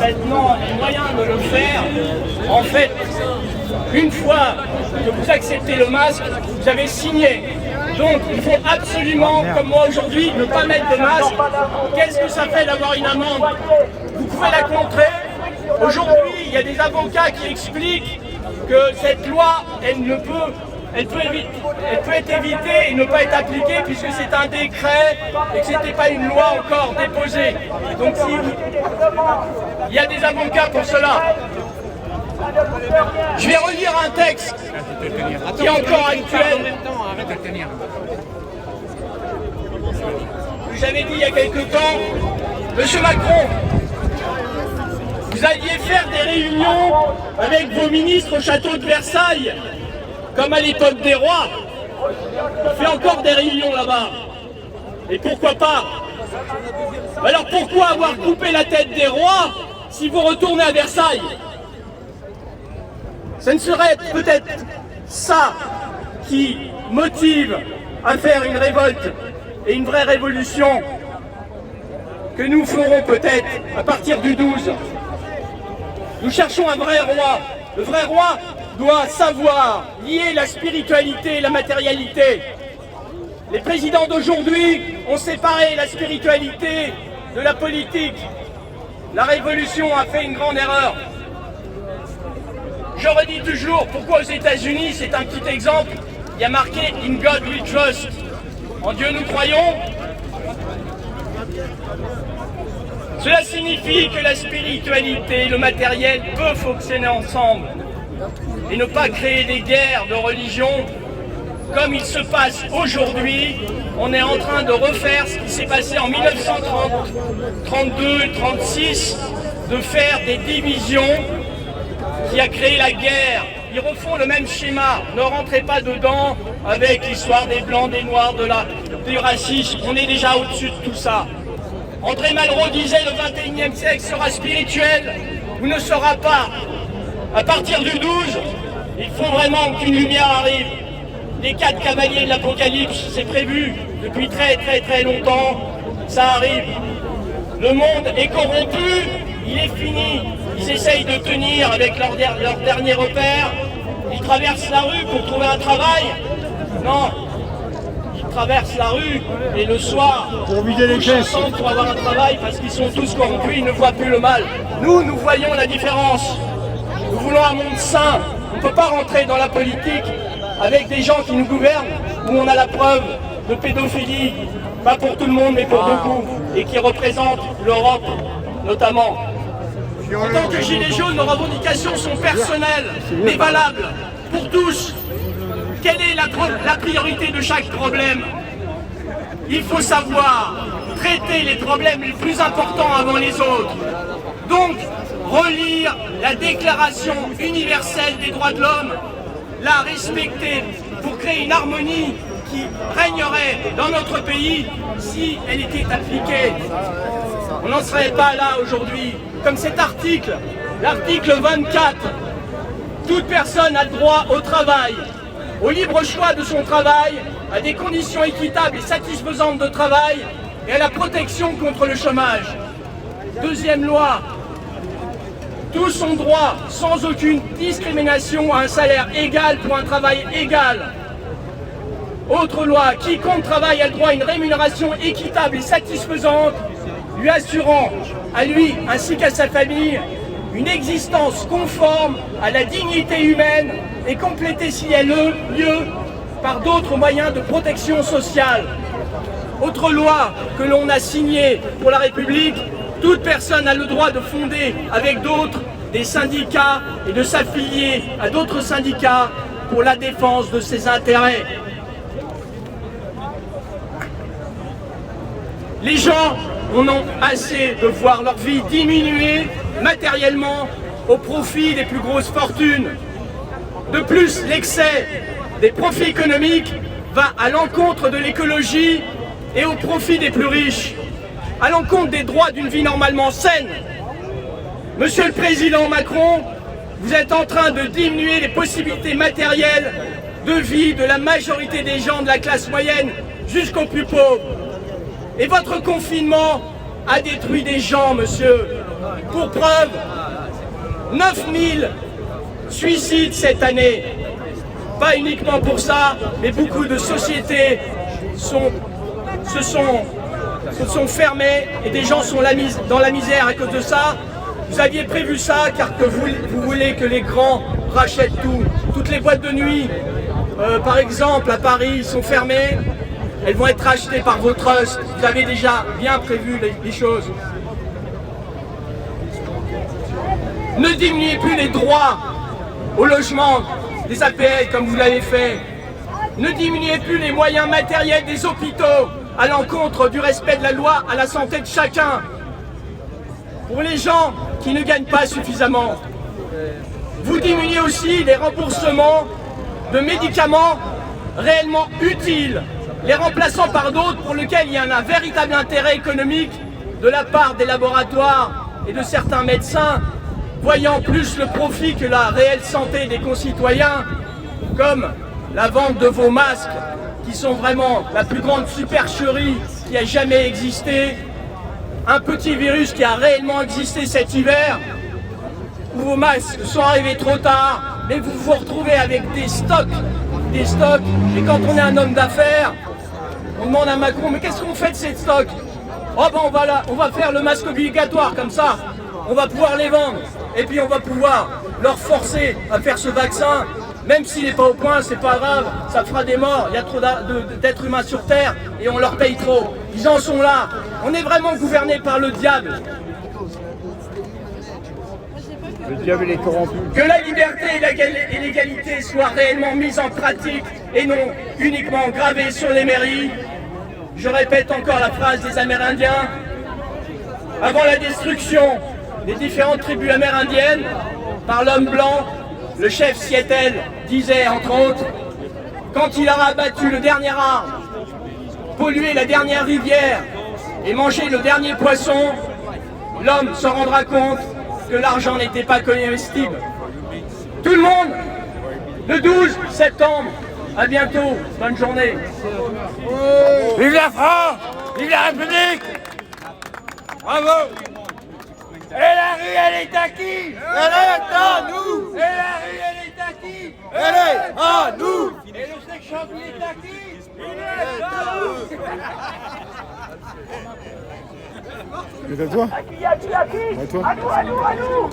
maintenant les moyens de le faire. En fait, une fois que vous acceptez le masque, vous avez signé. Donc il faut absolument, comme moi aujourd'hui, ne pas mettre de masque. Qu'est-ce que ça fait d'avoir une amende? Vous pouvez la contrer. Aujourd'hui, il y a des avocats qui expliquent que cette loi, elle peut être évitée et ne pas être appliquée puisque c'est un décret et que ce n'était pas une loi encore déposée. Donc il y a des avocats pour cela. Je vais relire un texte qui est encore actuel. J'avais dit il y a quelque temps, Monsieur Macron, vous alliez faire des réunions avec vos ministres au château de Versailles, comme à l'époque des rois. On fait encore des réunions là-bas. Et pourquoi pas? Alors pourquoi avoir coupé la tête des rois si vous retournez à Versailles? Ce ne serait peut-être ça qui motive à faire une révolte et une vraie révolution que nous ferons peut-être à partir du 12. Nous cherchons un vrai roi. Le vrai roi doit savoir lier la spiritualité et la matérialité. Les présidents d'aujourd'hui ont séparé la spiritualité de la politique. La révolution a fait une grande erreur. Je redis toujours pourquoi aux États-Unis, c'est un petit exemple, il y a marqué « In God we trust ». En Dieu nous croyons. Cela signifie que la spiritualité et le matériel peuvent fonctionner ensemble et ne pas créer des guerres de religion comme il se passe aujourd'hui. On est en train de refaire ce qui s'est passé en 1932 et 1936, de faire des divisions qui a créé la guerre. Ils refont le même schéma. Ne rentrez pas dedans avec l'histoire des blancs, des noirs, du racisme. On est déjà au-dessus de tout ça. André Malraux disait le 21e siècle sera spirituel ou ne sera pas. À partir du 12, il faut vraiment qu'une lumière arrive. Les 4 cavaliers de l'Apocalypse, c'est prévu depuis très très très longtemps. Ça arrive. Le monde est corrompu, il est fini. Ils essayent de tenir avec leur dernier repère. Ils traversent la rue pour trouver un travail. Non, ils traversent la rue et le soir, pour vider les caisses, pour avoir un travail parce qu'ils sont tous corrompus, ils ne voient plus le mal. Nous, nous voyons la différence. Nous voulons un monde sain. On ne peut pas rentrer dans la politique avec des gens qui nous gouvernent où on a la preuve de pédophilie, pas pour tout le monde mais pour beaucoup, et qui représentent l'Europe notamment. En tant que Gilets jaunes, nos revendications sont personnelles, mais valables pour tous. Quelle est la priorité de chaque problème? Il faut savoir traiter les problèmes les plus importants avant les autres. Donc, relire la Déclaration universelle des droits de l'homme, la respecter pour créer une harmonie qui régnerait dans notre pays si elle était appliquée. On n'en serait pas là aujourd'hui. Comme cet article, l'article 24, toute personne a le droit au travail, au libre choix de son travail, à des conditions équitables et satisfaisantes de travail et à la protection contre le chômage. Deuxième loi, tous ont droit, sans aucune discrimination, à un salaire égal pour un travail égal. Autre loi, quiconque travaille a le droit à une rémunération équitable et satisfaisante, lui assurant à lui ainsi qu'à sa famille une existence conforme à la dignité humaine et complétée s'il y a lieu par d'autres moyens de protection sociale. Autre loi que l'on a signée pour la République, toute personne a le droit de fonder avec d'autres des syndicats et de s'affilier à d'autres syndicats pour la défense de ses intérêts. Les gens en ont assez de voir leur vie diminuer matériellement au profit des plus grosses fortunes. De plus, l'excès des profits économiques va à l'encontre de l'écologie et au profit des plus riches, à l'encontre des droits d'une vie normalement saine. Monsieur le Président Macron, vous êtes en train de diminuer les possibilités matérielles de vie de la majorité des gens de la classe moyenne jusqu'aux plus pauvres. Et votre confinement a détruit des gens, monsieur. Pour preuve, 9000 suicides cette année. Pas uniquement pour ça, mais beaucoup de sociétés se sont fermées et des gens sont dans la misère à cause de ça. Vous aviez prévu ça car que vous voulez que les grands rachètent tout. Toutes les boîtes de nuit, par exemple à Paris, sont fermées. Elles vont être rachetées par vos trusts. Vous avez déjà bien prévu les choses. Ne diminuez plus les droits au logement des APL comme vous l'avez fait. Ne diminuez plus les moyens matériels des hôpitaux à l'encontre du respect de la loi à la santé de chacun. Pour les gens qui ne gagnent pas suffisamment, vous diminuez aussi les remboursements de médicaments réellement utiles, les remplaçant par d'autres pour lesquels il y a un véritable intérêt économique de la part des laboratoires et de certains médecins, voyant plus le profit que la réelle santé des concitoyens, comme la vente de vos masques, qui sont vraiment la plus grande supercherie qui a jamais existé, un petit virus qui a réellement existé cet hiver, où vos masques sont arrivés trop tard, mais vous vous retrouvez avec des stocks, et quand on est un homme d'affaires, on demande à Macron, mais qu'est-ce qu'on fait de ces stocks? Oh ben on va faire le masque obligatoire, comme ça, on va pouvoir les vendre, et puis on va pouvoir leur forcer à faire ce vaccin, même s'il n'est pas au point, c'est pas grave, ça fera des morts, il y a trop d'êtres humains sur Terre, et on leur paye trop. Ils en sont là, on est vraiment gouverné par le diable. Le diable est corrompu. Que la liberté et l'égalité soient réellement mises en pratique et non uniquement gravées sur les mairies. Je répète encore la phrase des Amérindiens. Avant la destruction des différentes tribus amérindiennes par l'homme blanc, le chef Seattle disait entre autres, quand il aura abattu le dernier arbre, pollué la dernière rivière et mangé le dernier poisson, l'homme se rendra compte que l'argent n'était pas comestible. Tout le monde, le 12 septembre, à bientôt, bonne journée. Vive la France! Vive la République! Bravo! Et la rue, elle est à qui? Elle est à nous! Et la rue, elle est à qui? Elle est à nous! Et le sex shop, il est à qui? Il est à nous! C'est à toi? À qui? À toi? À nous!